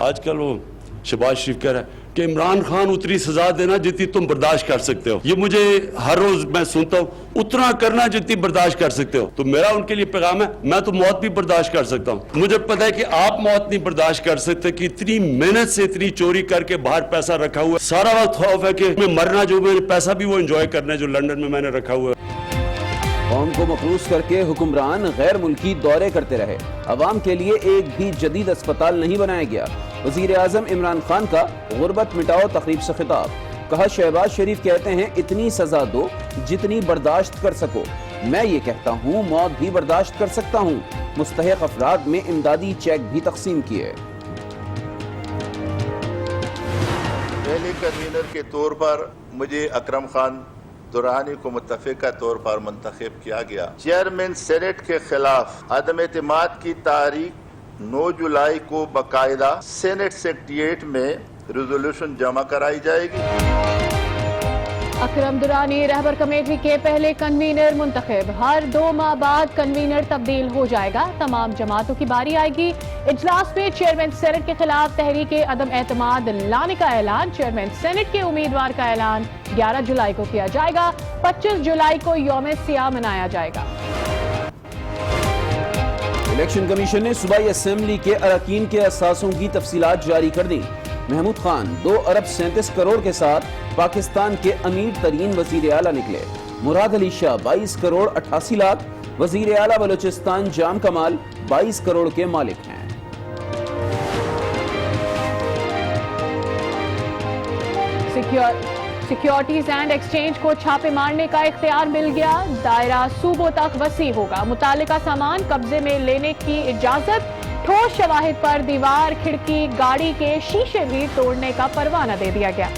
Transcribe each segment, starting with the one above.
آج کل وہ شہباز شریف کہہ رہا ہے کہ عمران خان اتنی سزا دینا جتنی تم برداشت کر سکتے ہو. یہ مجھے ہر روز میں سنتا ہوں اتنا کرنا جتنی برداشت کر سکتے ہو. تو میرا ان کے لیے پیغام ہے میں تو موت بھی برداشت کر سکتا ہوں. مجھے پتا ہے کہ آپ موت نہیں برداشت کر سکتے کہ اتنی محنت سے اتنی چوری کر کے باہر پیسہ رکھا ہوا ہے. سارا وقت خوف ہے کہ میں مرنا جو میں پیسہ بھی وہ انجوائے کرنا ہے جو لنڈن میں نے رکھا ہوا ہے. قوم کو مقروض کر کے حکمران غیر ملکی دورے کرتے رہے. عوام کے لیے ایک بھی جدید اسپتال نہیں بنایا گیا. وزیر اعظم عمران خان کا غربت مٹاؤ تقریب سے خطاب. کہا شہباز شریف کہتے ہیں اتنی سزا دو جتنی برداشت کر سکو. میں یہ کہتا ہوں موت بھی برداشت کر سکتا ہوں. مستحق افراد میں امدادی چیک بھی تقسیم کیے. پہلے کنوینر کے طور پر مجھے اکرم خان درانی کو متفقہ طور پر منتخب کیا گیا. چیئرمین سینٹ کے خلاف عدم اعتماد کی تاریخ 9 جولائی کو باقاعدہ سینٹ سیکریٹریٹ میں ریزولوشن جمع کرائی جائے گی. اکرم درانی رہبر کمیٹی کے پہلے کنوینر منتخب. ہر 2 ماہ بعد کنوینر تبدیل ہو جائے گا. تمام جماعتوں کی باری آئے گی. اجلاس میں چیئرمین سینٹ کے خلاف تحریک عدم اعتماد لانے کا اعلان. چیئرمین سینٹ کے امیدوار کا اعلان 11 جولائی کو کیا جائے گا. 25 جولائی کو یوم سیاہ منایا جائے گا. الیکشن کمیشن نے صوبائی اسمبلی کے اراکین کے اثاثوں کی تفصیلات جاری کر دی. محمود خان 2 ارب 37 کروڑ کے ساتھ پاکستان کے امیر ترین وزیر اعلیٰ نکلے. مراد علی شاہ 22 کروڑ 88 لاکھ. وزیر اعلیٰ بلوچستان جام کمال 22 کروڑ کے مالک ہیں. سیکیورٹیز اینڈ ایکسچینج کو چھاپے مارنے کا اختیار مل گیا. دائرہ صوبوں تک وسیع ہوگا. متعلقہ سامان قبضے میں لینے کی اجازت. ٹھوس شواہد پر دیوار کھڑکی گاڑی کے شیشے بھی توڑنے کا پروانہ دے دیا گیا.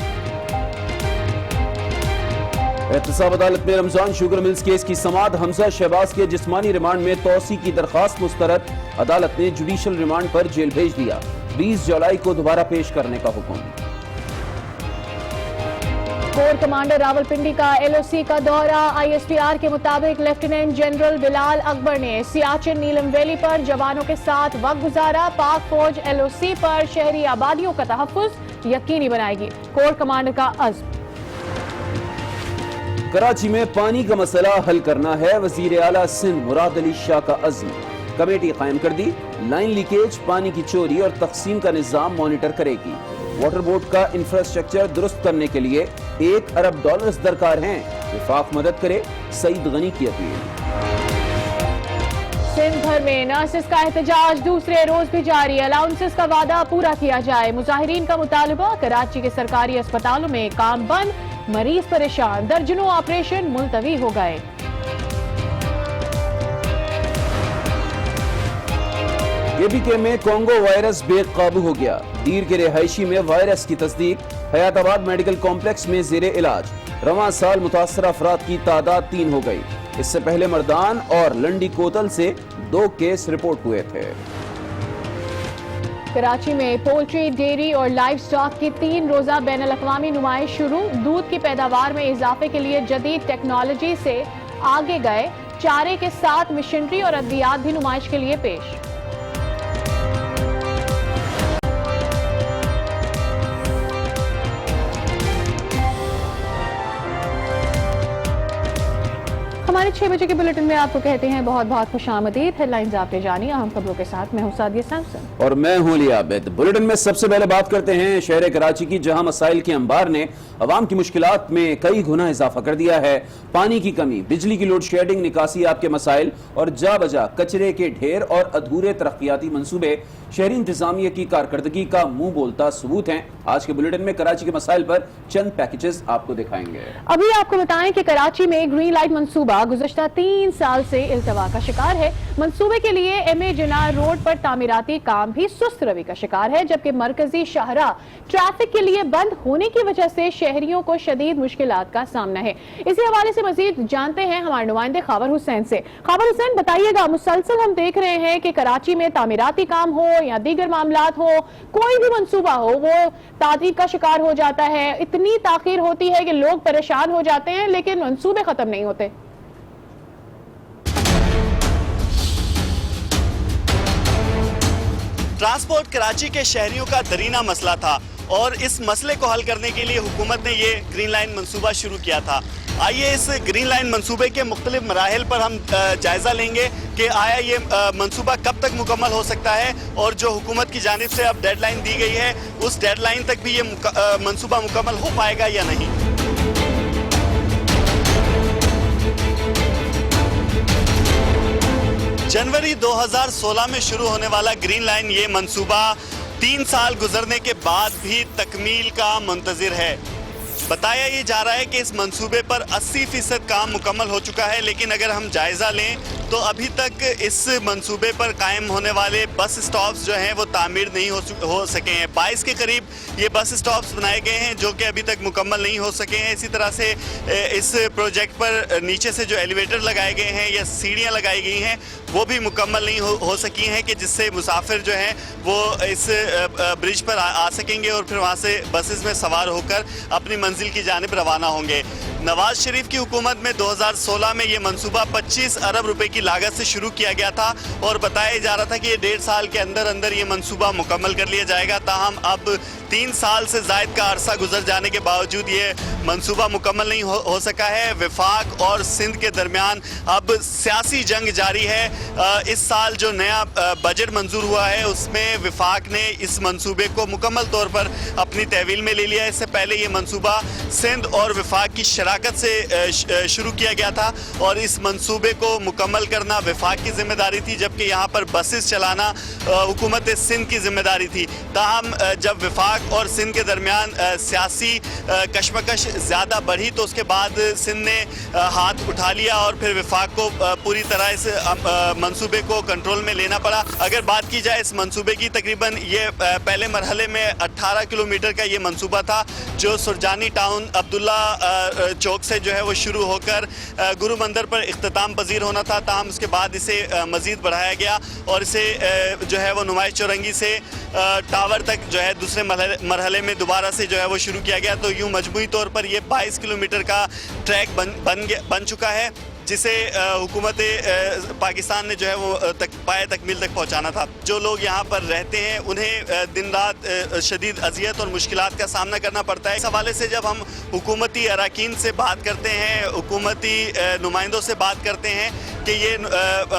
احتساب عدالت میں رمضان شوگر ملز کیس کی سماعت. حمزہ شہباز کے جسمانی ریمانڈ میں توسیع کی درخواست مسترد. عدالت نے جوڈیشل ریمانڈ پر جیل بھیج دیا. 20 جولائی کو دوبارہ پیش کرنے کا حکم. کور کمانڈر راولپنڈی کا ایل او سی کا دورہ. آئی ایس پی آر کے مطابق لیفٹیننٹ جنرل بلال اکبر نے سیاچن نیلم ویلی پر جوانوں کے ساتھ وقت گزارا. پاک فوج ایل او سی پر شہری آبادیوں کا تحفظ یقینی بنائے گی. کور کمانڈر کا عزم. کراچی میں پانی کا مسئلہ حل کرنا ہے. وزیر اعلیٰ سندھ مراد علی شاہ کا عزم. کمیٹی قائم کر دی. لائن لیکیج پانی کی چوری اور تقسیم کا نظام مانیٹر کرے گی. واٹر بورڈ کا انفراسٹرکچر درست کرنے کے لیے $1 ارب درکار ہیں. وفاق مدد کرے. سعید غنی کی اپیل. سندھ بھر میں نرسز کا احتجاج دوسرے روز بھی جاری. الاؤنسز کا وعدہ پورا کیا جائے. مظاہرین کا مطالبہ. کراچی کے سرکاری اسپتالوں میں کام بند. مریض پریشان. درجنوں آپریشن ملتوی ہو گئے. KPK میں کونگو وائرس بے قابو ہو گیا. دیر کے رہائشی میں وائرس کی تصدیق. حیات آباد میڈیکل کمپلیکس میں زیر علاج. رواں سال متاثرہ افراد کی تعداد 3 ہو گئی. اس سے پہلے مردان اور لنڈی کوتل سے 2 کیس رپورٹ ہوئے تھے. کراچی میں پولٹری ڈیری اور لائف سٹاک کی 3 روزہ بین الاقوامی نمائش شروع. دودھ کی پیداوار میں اضافے کے لیے جدید ٹیکنالوجی سے آگے گئے. چارے کے ساتھ مشینری اور ادویات بھی نمائش کے لیے پیش. ہمارے 6 بجے کے بلیٹن میں آپ کو کہتے ہیں بہت بہت خوش آمدید. ہیڈ لائنز آپ نے جانی. اہم خبروں کے ساتھ میں ہوں سعدیہ سیمسن اور میں ہوں علی عابد. بلیٹن میں سب سے پہلے بات کرتے ہیں شہر کراچی کی, جہاں مسائل کے انبار نے عوام کی مشکلات میں کئی گنا اضافہ کر دیا ہے. پانی کی کمی, بجلی کی لوڈ شیڈنگ, نکاسیات کے مسائل اور جا بجا کچرے کے ڈھیر اور ادھورے ترقیاتی منصوبے شہری انتظامیہ کی کارکردگی کا منہ بولتا ثبوت ہیں. آج کے بلیٹن میں کراچی کے مسائل پر چند پیکیجز آپ کو دکھائیں گے. ابھی آپ کو بتائیں کہ کراچی میں گرین لائٹ منصوبہ گزشتہ 3 سال سے التوا کا شکار ہے. منصوبے کے لیے ایم اے جناح روڈ پر تعمیراتی کام بھی سست روی کا شکار ہے, جبکہ مرکزی شاہراہ ٹریفک کے لیے بند ہونے کی وجہ سے شہریوں کو شدید مشکلات کا سامنا ہے. اسی حوالے سے مزید جانتے ہیں ہمارے نمائندے خاور حسین سے. خاور حسین, بتائیے گا, مسلسل ہم دیکھ رہے ہیں کہ کراچی میں تعمیراتی کام ہو یا دیگر معاملات ہو, کوئی بھی منصوبہ ہو, وہ تعطیل کا شکار ہو جاتا ہے. اتنی تاخیر ہوتی ہے کہ لوگ پریشان ہو جاتے ہیں, لیکن منصوبے ختم نہیں ہوتے. ट्रांसपोर्ट कराची के शहरियों का दरीना मसला था और इस मसले को हल करने के लिए हुकूमत ने ये ग्रीन लाइन मंसूबा शुरू किया था। आइए इस ग्रीन लाइन मंसूबे के मुख्तलिफ मराहिल पर हम जायज़ा लेंगे कि आया ये मंसूबा कब तक मुकम्मल हो सकता है और जो हुकूमत की जानिब से अब डेडलाइन दी गई है उस डेडलाइन तक भी ये मंसूबा मुकम्मल हो पाएगा या नहीं। जनवरी 2016 में शुरू होने वाला ग्रीन लाइन ये मंसूबा 3 साल गुजरने के बाद भी तकमील का मुंतज़िर है। बताया ये जा रहा है कि इस मंसूबे पर 80% काम मुकम्मल हो चुका है, लेकिन अगर हम जायज़ा लें तो अभी तक इस मंसूबे पर कायम होने वाले बस स्टॉप्स जो हैं वो तामीर नहीं हो सके हैं। 22 के करीब ये बस स्टॉप्स बनाए गए हैं जो कि अभी तक मुकम्मल नहीं हो सके हैं। इसी तरह से इस प्रोजेक्ट पर नीचे से जो एलिवेटर लगाए गए हैं या सीढ़ियाँ लगाई गई हैं वो भी मुकम्मल नहीं हो सकी हैं कि जिससे मुसाफिर जो हैं वो इस ब्रिज पर आ सकेंगे और फिर वहाँ से बसेस में सवार होकर अपनी मंजिल की जानिब रवाना होंगे। नवाज शरीफ की हुकूमत में 2016 में ये मंसूबा 25 अरब रुपए की लागत से शुरू किया गया था और बताया जा रहा था कि ये 1.5 साल के अंदर अंदर ये मंसूबा मुकम्मल कर लिया जाएगा। ताहम अब 3 साल से ज़ायद का अरसा गुजर जाने के बावजूद ये मंसूबा मुकम्मल नहीं हो सका है। वफाक और सिंध के दरमियान अब सियासी जंग जारी है। इस साल जो नया बजट मंजूर हुआ है उसमें वफाक ने इस मंसूबे को मुकम्मल तौर पर अपनी तहवील में ले लिया। इससे पहले ये मंसूबा सिंध और वफाक की शराकत से शुरू किया गया था और इस मंसूबे को मुकम्मल करना वफाक की जिम्मेदारी थी, जबकि यहाँ पर बसेस चलाना हुकूमत सिंध की जिम्मेदारी थी। ताहम जब वफाक और सिंध के दरमियान सियासी कशमकश ज़्यादा बढ़ी तो उसके बाद सिंध ने हाथ उठा लिया और फिर वफाक को पूरी तरह इस मंसूबे को कंट्रोल में लेना पड़ा। अगर बात की जाए इस मंसूबे की, तकरीबन ये पहले मरहले में 18 किलोमीटर का ये मंसूबा था जो सुरजानी टाउन अब्दुल्ला चौक से जो है वो शुरू होकर गुरु मंदिर पर इख्तिताम पजीर होना था। ताहम उसके बाद इसे मज़ीद बढ़ाया गया और इसे जो है वो नुमाइश चौरंगी से टावर तक जो है दूसरे मरहले में दोबारा से जो है वो शुरू किया गया। तो यूँ मजमूई तौर पर ये 22 किलोमीटर का ट्रैक बन चुका है जिसे हुकूमत पाकिस्तान ने जो है वो पाए तकमील तक पहुंचाना था। जो लोग यहाँ पर रहते हैं उन्हें दिन रात शदीद अजियत और मुश्किलात का सामना करना पड़ता है। इस हवाले से जब हम हुकूमती अरकान से बात करते हैं, हुकूमती नुमाइंदों से बात करते हैं कि ये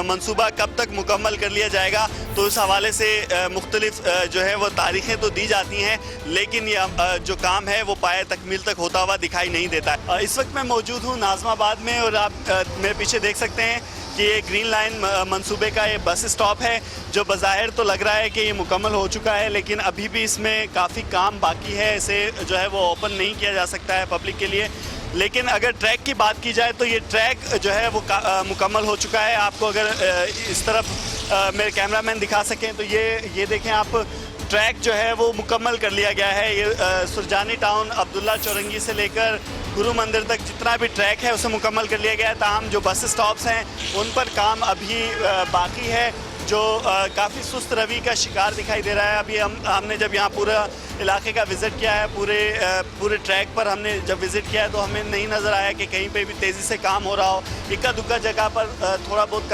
मंसूबा कब तक मुकम्मल कर लिया जाएगा, तो इस हवाले से मुख्तलिफ जो है वो तारीखें तो दी जाती हैं, लेकिन ये जो काम है वो पाए तकमील तक होता हुआ दिखाई नहीं देता है। इस वक्त मैं मौजूद हूँ नाज़माबाद में और आप मेरे पीछे देख सकते हैं कि ये ग्रीन लाइन मंसूबे का ये बस स्टॉप है जो बज़ाहिर तो लग रहा है कि ये मुकम्मल हो चुका है, लेकिन अभी भी इसमें काफ़ी काम बाकी है। इसे जो है वो ओपन नहीं किया जा सकता है पब्लिक के लिए। लेकिन अगर ट्रैक की बात की जाए तो ये ट्रैक जो है वो मुकम्मल हो चुका है। आपको अगर इस तरफ मेरे कैमरामैन दिखा सकें तो ये देखें आप, ट्रैक जो है वो मुकम्मल कर लिया गया है। ये सुरजानी टाउन अब्दुल्ला चौरंगी से लेकर गुरु मंदिर तक जितना भी ट्रैक है उसे मुकम्मल कर लिया गया है। ताहम जो बस स्टॉप्स हैं उन पर काम अभी बाकी है जो काफ़ी सुस्त रवि का शिकार दिखाई दे रहा है। अभी हमने जब यहाँ पूरा इलाके का विज़िट किया है, पूरे ट्रैक पर हमने जब विज़िट किया है तो हमें नहीं नज़र आया कि कहीं पे भी तेज़ी से काम हो रहा हो। इक्का दुक्का जगह पर थोड़ा बहुत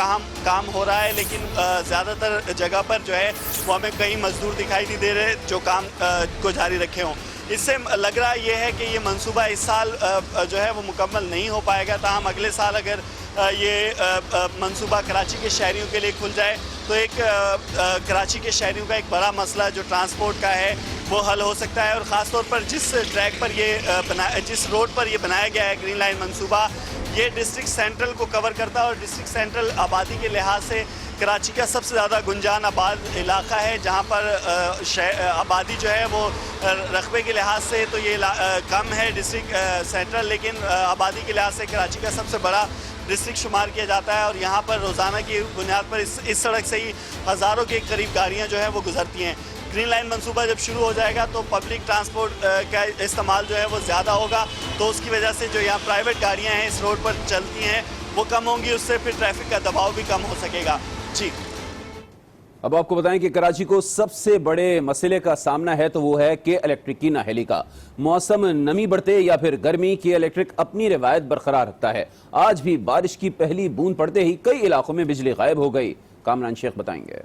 काम हो रहा है, लेकिन ज़्यादातर जगह पर जो है वो हमें कहीं मज़दूर दिखाई नहीं दे रहे जो काम को जारी रखे हों। इससे लग रहा ये है कि ये मंसूबा इस साल जो है वो मुकम्मल नहीं हो पाएगा। ताहम अगले साल अगर ये मंसूबा कराची के शहरियों के लिए खुल जाए तो एक कराची के शहरियों का एक बड़ा मसला जो ट्रांसपोर्ट का है वो हल हो सकता है। और ख़ास तौर पर जिस ट्रैक पर ये जिस रोड पर ये बनाया गया है ग्रीन लाइन मंसूबा, ये डिस्ट्रिक्ट सेंट्रल को कवर करता है और डिस्ट्रिक्ट सेंट्रल आबादी के लिहाज से कराची का सबसे ज़्यादा गुंजान आबाद इलाका है, जहाँ पर आबादी जो है वो रकबे के लिहाज से तो ये कम है डिस्ट्रिक्ट सेंट्रल, लेकिन आबादी के लिहाज से कराची का सबसे बड़ा डिस्ट्रिक्ट शुमार किया जाता है। और यहाँ पर रोज़ाना की बुनियाद पर इस सड़क से ही हज़ारों के करीब गाड़ियाँ जो है वो गुजरती हैं। ग्रीन लाइन मंसूबा जब शुरू हो जाएगा तो पब्लिक ट्रांसपोर्ट का इस्तेमाल जो है वो ज़्यादा होगा, तो उसकी वजह से जो यहाँ प्राइवेट गाड़ियाँ हैं इस रोड पर चलती हैं वो कम होंगी, उससे फिर ट्रैफिक का दबाव भी कम हो सकेगा। जी, अब आपको बताएं कि कराची को सबसे बड़े मसले का सामना है तो वो है के इलेक्ट्रिक की नाअहली का। मौसम नमी बढ़ते या फिर गर्मी, के इलेक्ट्रिक अपनी रिवायत बरकरार रखता है। आज भी बारिश की पहली बूंद पड़ते ही कई इलाकों में बिजली गायब हो गई। कामरान शेख बताएंगे।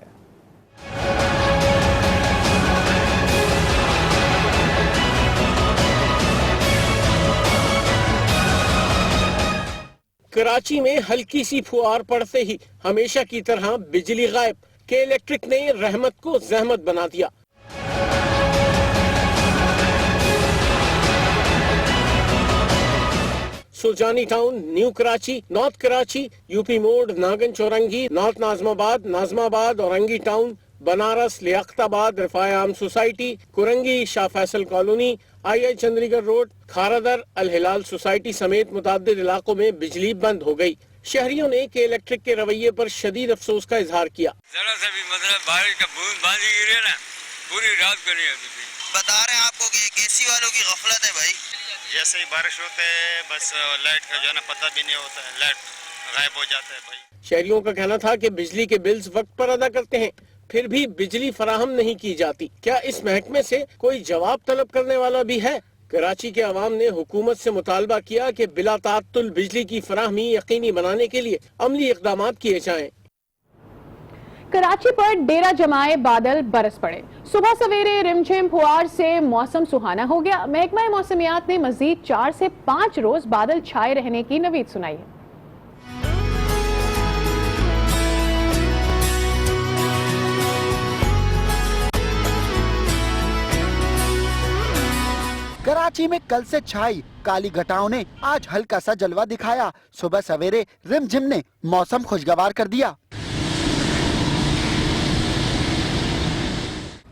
कराची में हल्की सी फुहार पड़ते ही हमेशा की तरह बिजली गायब। के इलेक्ट्रिक ने रहमत को जहमत बना दिया। Sultani town, new Karachi, north Karachi, UP Mor, Nagan Chowrangi, north Nazimabad, Nazimabad, Orangi town, Banaras, Liaquatabad, Rifah Aam society, Korangi, Shah Faisal colony, I Chundrigar road, Kharadar, Al Hilal society समेत मुतअद्दिद इलाकों में बिजली बंद हो गई। शहरियों ने के इलेक्ट्रिक के रवैये पर शदीद अफसोस का इजहार किया। जरा सा भी मतलब बारिश का बूंद बांदी गिरी है ना, पूरी रात को नहीं होती थी। बता रहे हैं आपको कि केसी वालों की गफलत है भाई। जैसे ही बारिश होते है बस लाइट का जो है ना पता भी नहीं होता है, लाइट गायब हो जाता है भाई। शहरियों का कहना था कि बिजली के बिल्स वक्त पर अदा करते हैं, फिर भी बिजली फराहम नहीं की जाती। क्या इस महकमे से कोई जवाब तलब करने वाला भी है? कराची के अवाम ने हुकूमत से मुतालबा किया कि बिला ताअत्तुल बिजली की फराहमी यकीनी बनाने के लिए अमली इक़दामात किए जाएं। कराची पर डेरा जमाए बादल बरस पड़े। सुबह सवेरे रिमझिम फुहार से मौसम सुहाना हो गया। महकमा मौसमियात ने मजीद 4 से 5 रोज बादल छाए रहने की नवीद सुनाई है। कराची में कल से छाई काली घटाओं ने आज हल्का सा जलवा दिखाया। सुबह सवेरे रिमझिम ने मौसम खुशगवार कर दिया।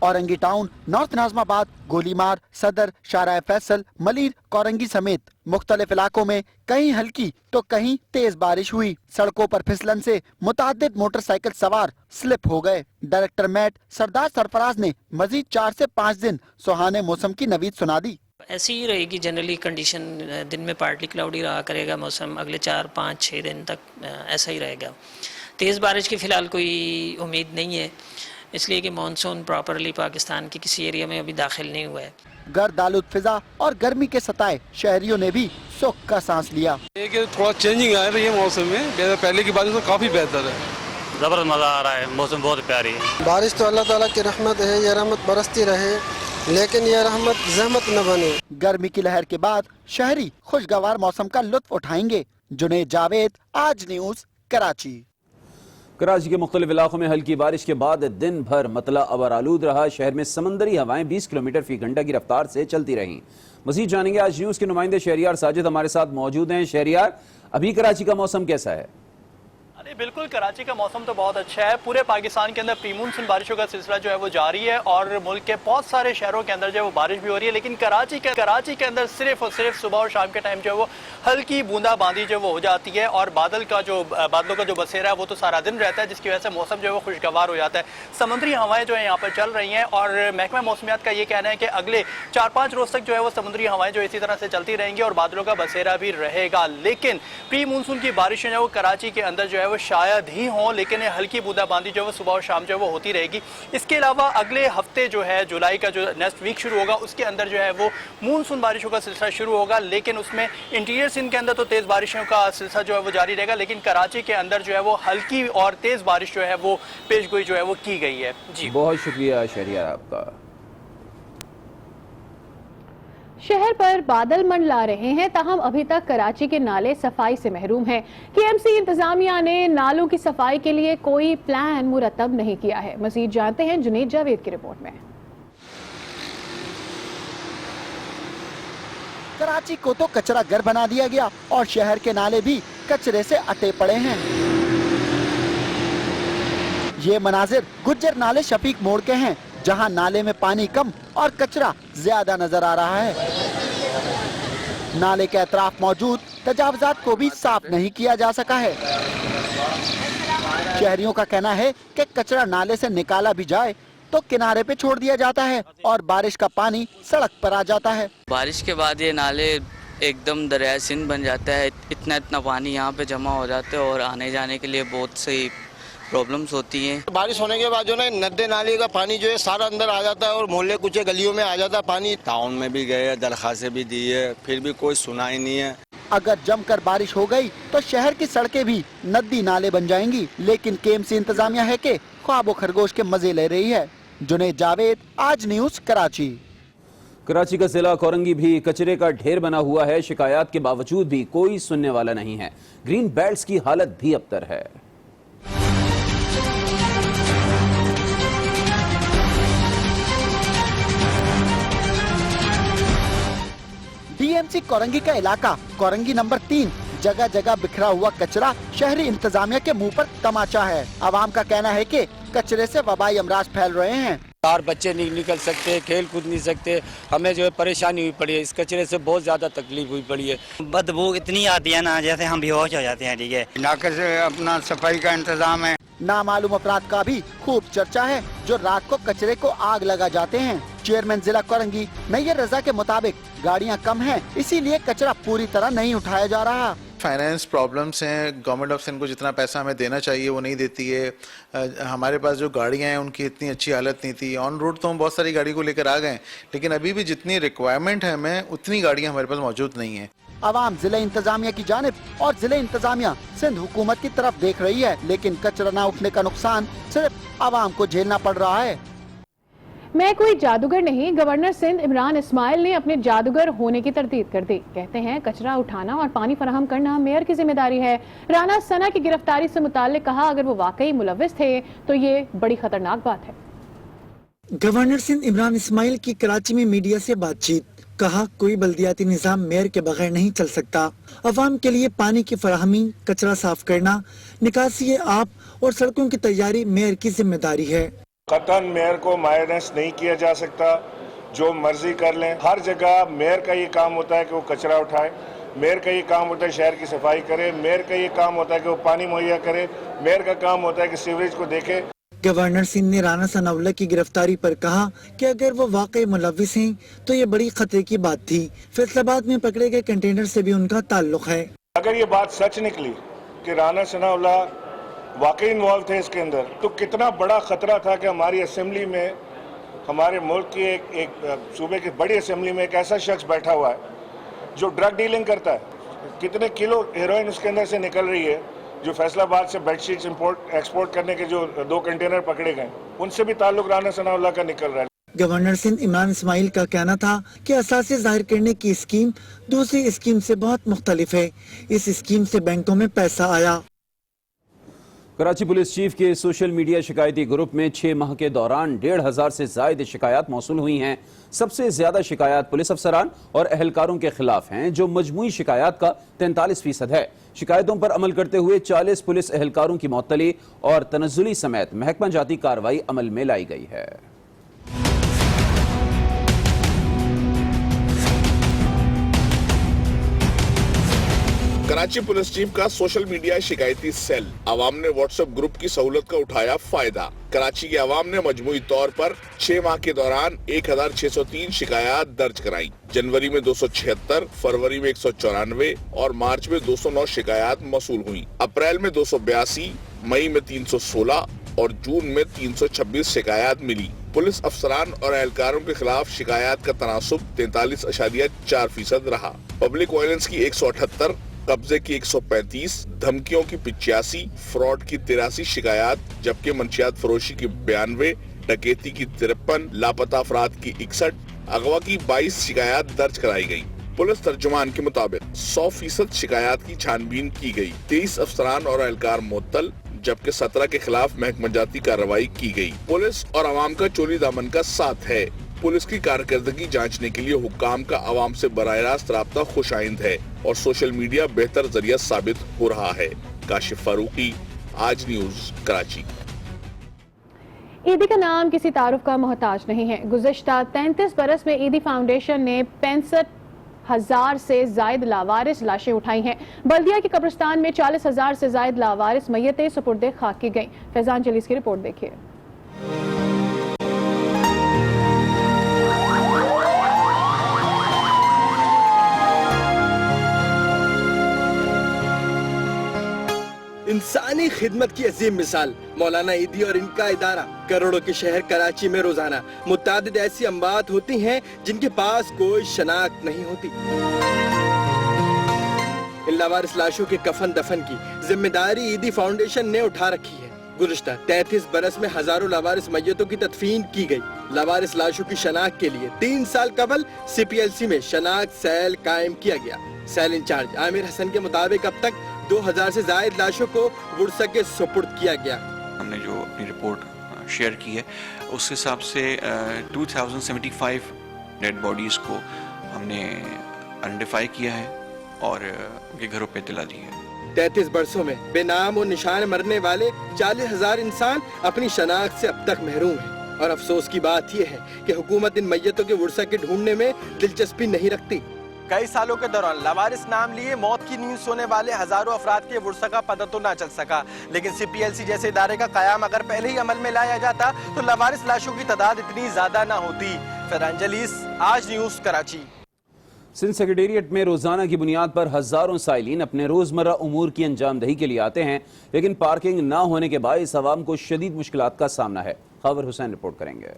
औरंगी टाउन, नॉर्थ नाजमाबाद, गोलीमार, सदर, शाहराह फैसल, मलीर, कोरंगी समेत मुख्तलिफ इलाकों में कहीं हल्की तो कहीं तेज बारिश हुई। सड़कों पर फिसलन से मुतादिद मोटरसाइकिल सवार स्लिप हो गए। डायरेक्टर मैट सरदार सरफराज ने मजीद 4 से 5 दिन सुहाने मौसम की नवीद सुना दी। ऐसी ही रहेगी जनरली कंडीशन। दिन में पार्टली क्लाउडी रहा करेगा मौसम, अगले 4, 5, 6 दिन तक ऐसा ही रहेगा। तेज़ बारिश की फ़िलहाल कोई उम्मीद नहीं है, इसलिए कि मानसून प्रॉपरली पाकिस्तान के किसी एरिया में अभी दाखिल नहीं हुआ है। गर्द आलूद फिजा और गर्मी के सताए शहरियों ने भी सुख का सांस लिया। थोड़ा चेंजिंग आ रही है मौसम में, पहले की बारिश तो काफ़ी बेहतर है। ज़बरदस्त मज़ा आ रहा है, मौसम बहुत प्यारी है। बारिश तो अल्लाह ताला की रहमत है, ये रहमत बरसती रहे, लेकिन ये रहमत ज़हमत न बने। गर्मी की लहर के बाद शहरी खुशगवार मौसम का लुत्फ उठाएंगे। जुनेद जावेद, आज न्यूज़, कराची। कराची के मुख्तलिफ इलाकों में हल्की बारिश के बाद दिन भर मतला अबर आलूद रहा। शहर में समंदरी हवाएं 20 किलोमीटर फी घंटा की रफ्तार से चलती रहीं। मज़ीद जानेंगे आज न्यूज़ के नुमाइंदे शहरियार साजिद हमारे साथ मौजूद हैं। शहरियार, अभी कराची का मौसम कैसा है? बिल्कुल, कराची का मौसम तो बहुत अच्छा है। पूरे पाकिस्तान के अंदर प्री मानसून बारिशों का सिलसिला जो है वो जारी है और मुल्क के बहुत सारे शहरों के अंदर जो है वो बारिश भी हो रही है, लेकिन कराची के अंदर सिर्फ और सिर्फ सुबह और शाम के टाइम जो है वो हल्की बूंदाबांदी जो वो हो जाती है और बादलों का जो बसेरा है वो तो सारा दिन रहता है, जिसकी वजह से मौसम जो है वो खुशगवार हो जाता है। समुद्री हवाएं जो है यहाँ पर चल रही हैं और महकमा मौसमियात का ये कहना है कि अगले 4-5 रोज तक जो है वो समुद्री हवाएं जो इसी तरह से चलती रहेंगी और बादलों का बसेरा भी रहेगा। लेकिन प्री मानसून की बारिशें जो है वो कराची के अंदर जो है वो शायद ही हों, लेकिन हल्की बूंदाबांदी जो है वो सुबह और शाम जो है वो होती रहेगी। इसके अलावा अगले हफ्ते जो है जुलाई का जो नेक्स्ट वीक शुरू होगा उसके अंदर जो है वो मानसून बारिशों का सिलसिला शुरू होगा, लेकिन उसमें इंटीरियर सिंध के अंदर तो तेज़ बारिशों का सिलसिला जो है वो जारी रहेगा, लेकिन कराची के अंदर जो है वो हल्की और तेज़ बारिश जो है वो पेशगोई जो है वो की गई है। जी बहुत शुक्रिया शहरियार आपका। शहर पर बादल मंडला रहे हैं, ताहम अभी तक कराची के नाले सफाई से महरूम हैं। केएमसी इंतजामिया ने नालों की सफाई के लिए कोई प्लान मुरतब नहीं किया है। मजीद जानते हैं जुनेद जावेद की रिपोर्ट में। कराची को तो कचरा घर बना दिया गया और शहर के नाले भी कचरे से अटे पड़े हैं। ये मनाजिर गुज्जर नाले शफीक मोड़ के हैं, जहां नाले में पानी कम और कचरा ज्यादा नजर आ रहा है। नाले के अतराफ मौजूद तजावजात को भी साफ नहीं किया जा सका है। शहरियों का कहना है कि कचरा नाले से निकाला भी जाए तो किनारे पे छोड़ दिया जाता है और बारिश का पानी सड़क पर आ जाता है। बारिश के बाद ये नाले एकदम दरिया सिंध बन जाता है, इतना पानी यहाँ पे जमा हो जाता है और आने जाने के लिए बहुत सी प्रॉब्लम्स होती हैं। बारिश होने के बाद जो है नद्दे नाले का पानी जो है सारा अंदर आ जाता है और मोहल्ले कुछ गलियों में आ जाता है पानी। टाउन में भी गए, दरखास्तें भी दी है, फिर भी कोई सुनाई नहीं है। अगर जमकर बारिश हो गई तो शहर की सड़कें भी नदी नाले बन जाएंगी, लेकिन केएमसी इंतजामिया है कि ख्वाबो खरगोश के मजे ले रही है। जुनेद जावेद, आज न्यूज़, कराची। कराची का जिला कोरंगी भी कचरे का ढेर बना हुआ है। शिकायत के बावजूद भी कोई सुनने वाला नहीं है। ग्रीन बेल्ट्स की हालत भी अबतर है। डीएमसी कोरंगी का इलाका कोरंगी नंबर 3, जगह जगह बिखरा हुआ कचरा शहरी इंतजामिया के मुंह पर तमाचा है। आवाम का कहना है कि कचरे से वबाई अमराज फैल रहे हैं। बाहर बच्चे नहीं निकल सकते, खेल कूद नहीं सकते, हमें जो है परेशानी हुई पड़ी है। इस कचरे से बहुत ज्यादा तकलीफ हुई पड़ी है। बदबू इतनी आती है ना, जैसे हम बेहोश हो जाते हैं। ठीक है, इलाके से अपना सफाई का इंतजाम है। नामालूम अपराध का भी खूब चर्चा है जो रात को कचरे को आग लगा जाते हैं। चेयरमैन जिला कोरंगी नैयर रजा के मुताबिक गाड़ियां कम हैं, इसीलिए कचरा पूरी तरह नहीं उठाया जा रहा। फाइनेंस प्रॉब्लम्स हैं, गवर्नमेंट ऑफ सिंध को जितना पैसा हमें देना चाहिए वो नहीं देती है। हमारे पास जो गाड़ियां हैं उनकी इतनी अच्छी हालत नहीं थी। ऑन रोड तो हम बहुत सारी गाड़ी को लेकर आ गए, लेकिन अभी भी जितनी रिक्वायरमेंट है हमें उतनी गाड़ियां हमारे पास मौजूद नहीं है। आवाम जिले इंतजामिया की जानिब और जिले इंतजामिया सिंध हुकूमत की तरफ देख रही है, लेकिन कचरा न उठने का नुकसान सिर्फ आवाम को झेलना पड़ रहा है। मैं कोई जादूगर नहीं, गवर्नर सिंध इमरान इस्माइल ने अपने जादूगर होने की तरदीद कर दी। कहते हैं कचरा उठाना और पानी फराहम करना मेयर की जिम्मेदारी है। राना सना की गिरफ्तारी से मुताल्लिक कहा, अगर वो वाकई मुलव्विस थे तो ये बड़ी खतरनाक बात है। गवर्नर सिंध इमरान इस्माइल की कराची में मीडिया से बातचीत, कहा कोई बल्दियाती निजाम मेयर के बगैर नहीं चल सकता। अवाम के लिए पानी की फराहमी, कचरा साफ करना, निकासी आब और सड़कों की तैयारी मेयर की जिम्मेदारी है। कतन मेयर को माइनस नहीं किया जा सकता, जो मर्जी कर लें। हर जगह मेयर का ये काम होता है कि वो कचरा उठाए, मेयर का ये काम होता है शहर की सफाई करे, मेयर का ये काम होता है कि वो पानी मुहैया करे, मेयर का काम होता है कि सीवरेज को देखे। गवर्नर सिंह ने राना सनाउल्लाह की गिरफ्तारी पर कहा कि अगर वो वाकई मुलव्विस हैं तो ये बड़ी खतरे की बात थी। फैसलाबाद में पकड़े गए कंटेनर से भी उनका ताल्लुक है। अगर ये बात सच निकली कि राना सनाउल्लाह वाकई इन्वॉल्व थे इसके अंदर, तो कितना बड़ा खतरा था कि हमारी असेंबली में, हमारे मुल्क की एक सूबे की बड़ी असेंबली में एक ऐसा शख्स बैठा हुआ है जो ड्रग डीलिंग करता है। कितने किलो हेरोइन उसके अंदर से निकल रही है। जो फैसलाबाद से बेडशीट्स एक्सपोर्ट करने के जो 2 कंटेनर पकड़े गए, उनसे भी ताल्लुक राना सनाउल्लाह का निकल रहा है। गवर्नर सिंध इमरान इस्माइल का कहना था कि असासे जाहिर करने की स्कीम दूसरी स्कीम से बहुत मुख्तलिफ है। इस स्कीम से बैंकों में पैसा आया। कराची पुलिस चीफ के सोशल मीडिया शिकायती ग्रुप में 6 माह के दौरान 1,500 से ज्यादा शिकायत मौसूल हुई हैं। सबसे ज्यादा शिकायत पुलिस अफसरान और एहलकारों के खिलाफ हैं, जो मजमूई शिकायत का 43% है। शिकायतों पर अमल करते हुए 40 पुलिस एहलकारों की मुअत्तली और तनज़्ज़ुली समेत महकमा जाती कार्रवाई अमल में लाई गई है। कराची पुलिस चीफ का सोशल मीडिया शिकायती सेल। आवाम ने व्हाट्सएप ग्रुप की सहूलत का उठाया फायदा। कराची के आवाम ने मजमूई तौर पर 6 माह के दौरान 1603 शिकायत दर्ज कराई। जनवरी में 276, फरवरी में 194 और मार्च में 209 शिकायत मौसूल हुई। अप्रैल में 282, मई में 316 और जून में 326 शिकायत मिली। पुलिस अफसरान और एहलकारों के खिलाफ शिकायत का तनासुब 43.4% रहा। पब्लिक वायलेंस की 178, कब्जे की 135, धमकियों की 85, फ्रॉड की 83 शिकायत, जबकि मंशियात फरोशी की 92, डकैती की 53, लापता अफराद की 61, अगवा की 22 शिकायत दर्ज कराई गई। पुलिस तर्जुमान के मुताबिक 100% शिकायत की छानबीन की गई। 23 अफसरान और एहलकार मुअत्तल, जबकि 17 के खिलाफ महकमा जाती कार्रवाई की गई। पुलिस और आवाम का चोली दामन का साथ है। पुलिस की कारकर्दगी जांचने के लिए हुक्काम का आवाम से बराह रास्त राब्ता खुशाइंद है और सोशल मीडिया बेहतर जरिया साबित हो रहा है। काशिफ फारूकी, आज न्यूज, कराची। ईदी का नाम किसी तारुफ का मोहताज नहीं है। गुज़श्ता 33 बरस में ईदी फाउंडेशन ने 65,000 से जायद लावारिस लाशें उठाई हैं। बल्दिया के कब्रिस्तान में 40,000 से जायद लावारिस मैयतें सुपुर्दे खाक की गईं। फैजान जलीस की रिपोर्ट देखिए। इंसानी खिदमत की अजीम मिसाल मौलाना ईदी और इनका इदारा। करोड़ों के शहर कराची में रोजाना मुतादिद ऐसी अमवात होती हैं जिनके पास कोई शनाख्त नहीं होती। इन लावारिस लाशों के कफन दफन की जिम्मेदारी ईदी फाउंडेशन ने उठा रखी है। गुज़श्ता 33 बरस में हजारों लावारिस मैयतों की तदफीन की गई। लावारिस लाशों की शनाख्त के लिए 3 साल कबल CPLC में शनाख्त सेल कायम किया गया। सेल इंचार्ज आमिर हसन के मुताबिक अब तक 2000 से जायद लाशों को वुरसा के सुपुर्द किया गया। हमने जो अपनी रिपोर्ट शेयर की है उस हिसाब से 2075 डेड बॉडीज़ को हमने आइडेंटिफाई किया है और उनके घरों पे इत्तला दी है। 33 बरसों में बेनाम और निशान मरने वाले 40,000 इंसान अपनी शनाख्त से अब तक महरूम हैं। और अफसोस की बात यह है कि हुकूमत इन मैयतों के वुरसा के ढूंढने में दिलचस्पी नहीं रखती। कई सालों के दौरान लावारिस नाम लिए मौत की नींद सोने वाले हजारों अफराद के वुरसा का पता तो ना चल सका, लेकिन CPLC जैसे इदारे का कयाम अगर पहले ही अमल में लाया जाता तो लावारिस लाशों की तादाद इतनी ज्यादा ना होती। फरहान जलीस, आज न्यूज़, कराची। सिंध सेक्रेटेरिएट में रोजाना की बुनियाद पर हजारों साइलिन अपने रोजमर्रा उमूर की अंजामदही के लिए आते हैं, लेकिन पार्किंग ना होने के बायस अवाम को शदीद मुश्किलात का सामना है। खबर हुसैन रिपोर्ट करेंगे।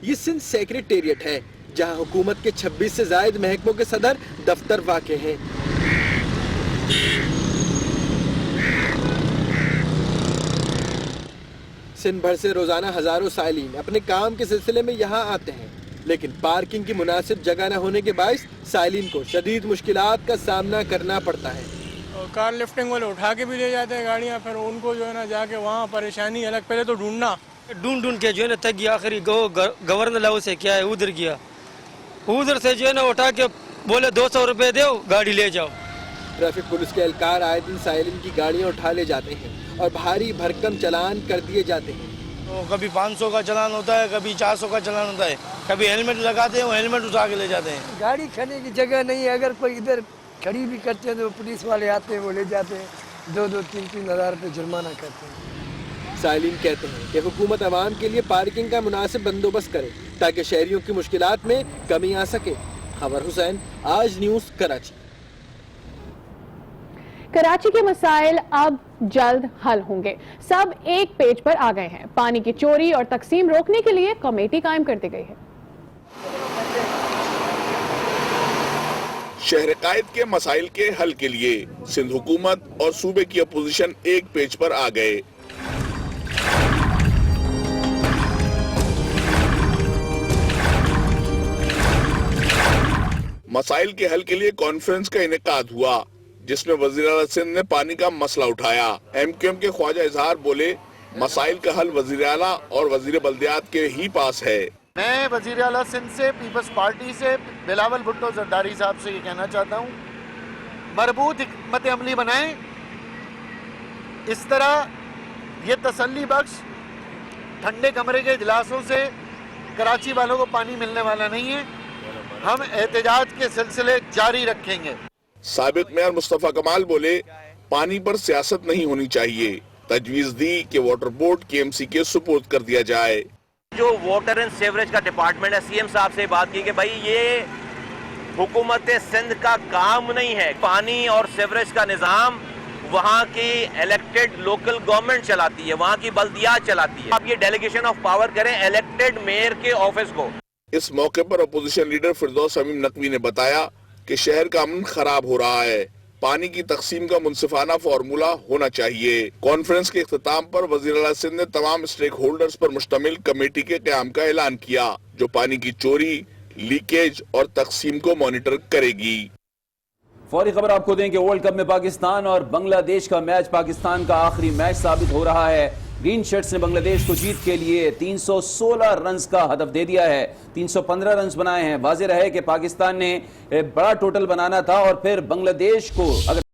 ये सिंध सेक्रेटेरिएट है जहां हुकूमत के 26 से जायद महकमों के सदर दफ्तर वाक़े हैं। सिंध भर से रोजाना हजारों साइलिन अपने काम के सिलसिले में यहाँ आते हैं, लेकिन पार्किंग की मुनासिब जगह न होने के बायस साइलिन को शदीद मुश्किलात का सामना करना पड़ता है। और कार लिफ्टिंग वाले उठा के भी ले जाते हैं गाड़ियाँ, फिर उनको जो है ना जाके वहाँ परेशानी अलग, पहले तो ढूंढ के जो है ना तक गया, आखिरी गवर्नर लाओ से क्या है उधर गया, उधर से जो है ना उठा के बोले 200 रुपये दो गाड़ी ले जाओ। ट्रैफिक पुलिस के एहलकार आए दिन साइलिन की गाड़ियाँ उठा ले जाते हैं और भारी भरकम चालान कर दिए जाते हैं। तो कभी 500 का चालान होता है, कभी 400 का चालान होता है, कभी हेलमेट लगाते हैं वो हेलमेट उठा के ले जाते हैं। गाड़ी खड़ने की जगह नहीं है, अगर कोई इधर खड़ी भी करते हैं तो पुलिस वाले आते हैं, वो ले जाते हैं, 2-2, 3-3 हज़ार रुपये जुर्माना करते हैं। साइलिन कहते हैं कि हुकूमत आवाम के लिए पार्किंग का मुनासिब बंदोबस्त करे ताकि शहरियों की मुश्किलात में कमी आ सके। खबर हुसैन, आज न्यूज़, कराची। कराची के मसाइल अब जल्द हल होंगे। सब एक पेज पर आ गए हैं। पानी की चोरी और तकसीम रोकने के लिए कमेटी कायम कर दी गई है। शहर कायद के मसाइल के हल के लिए सिंध हुकूमत और सूबे की अपोजिशन एक पेज पर आ गए। मसाइल के हल के लिए कॉन्फ्रेंस का इनेकाद हुआ जिसमें वज़ीर आला सिंध ने पानी का मसला उठाया। MQM के ख्वाजा इजहार बोले मसाइल का हल वज़ीर आला और वज़ीर बल्दियात के ही पास है। मैं वज़ीर आला सिंध से, पीपल्स पार्टी से, बिलावल भुट्टो जरदारी साहब से ये कहना चाहता हूँ, मरबूत हिकमत अमली बनाएं। इस तरह ये तसल्ली बख्श ठंडे कमरे के इजलासों से कराची वालों को पानी मिलने वाला नहीं है। हम एहतजाज के सिलसिले जारी रखेंगे। साबिक मेयर मुस्तफा कमाल बोले पानी पर सियासत नहीं होनी चाहिए। तजवीज दी कि वाटर बोर्ड KMC के सुपुर्द कर दिया जाए। जो वाटर एंड सीवरेज का डिपार्टमेंट है, CM साहब से बात की कि भाई ये हुकूमत सिंध का काम नहीं है, पानी और सीवरेज का निज़ाम वहाँ की इलेक्टेड लोकल गवर्नमेंट चलाती है, वहाँ की बल्दियात चलाती है। आप ये डेलीगेशन ऑफ पावर करें इलेक्टेड मेयर के ऑफिस को। इस मौके पर अपोजिशन लीडर फिरदौस अमीम नकवी ने बताया कि शहर का अमन खराब हो रहा है, पानी की तकसीम का मुनसिफाना फार्मूला होना चाहिए। कॉन्फ्रेंस के इख्तिताम पर वज़ीर आला सिंध ने तमाम स्टेक होल्डर्स पर मुश्तमिल कमेटी के क़याम का ऐलान किया जो पानी की चोरी, लीकेज और तकसीम को मॉनिटर करेगी। फौरी खबर आपको दें कि वर्ल्ड कप में पाकिस्तान और बांग्लादेश का मैच पाकिस्तान का आखिरी मैच साबित हो रहा है। ग्रीन शर्ट्स ने बांग्लादेश को जीत के लिए 316 रन्स का हदफ दे दिया है, 315 रन्स बनाए हैं। वाज़ेह है कि पाकिस्तान ने बड़ा टोटल बनाना था और फिर बांग्लादेश को अगर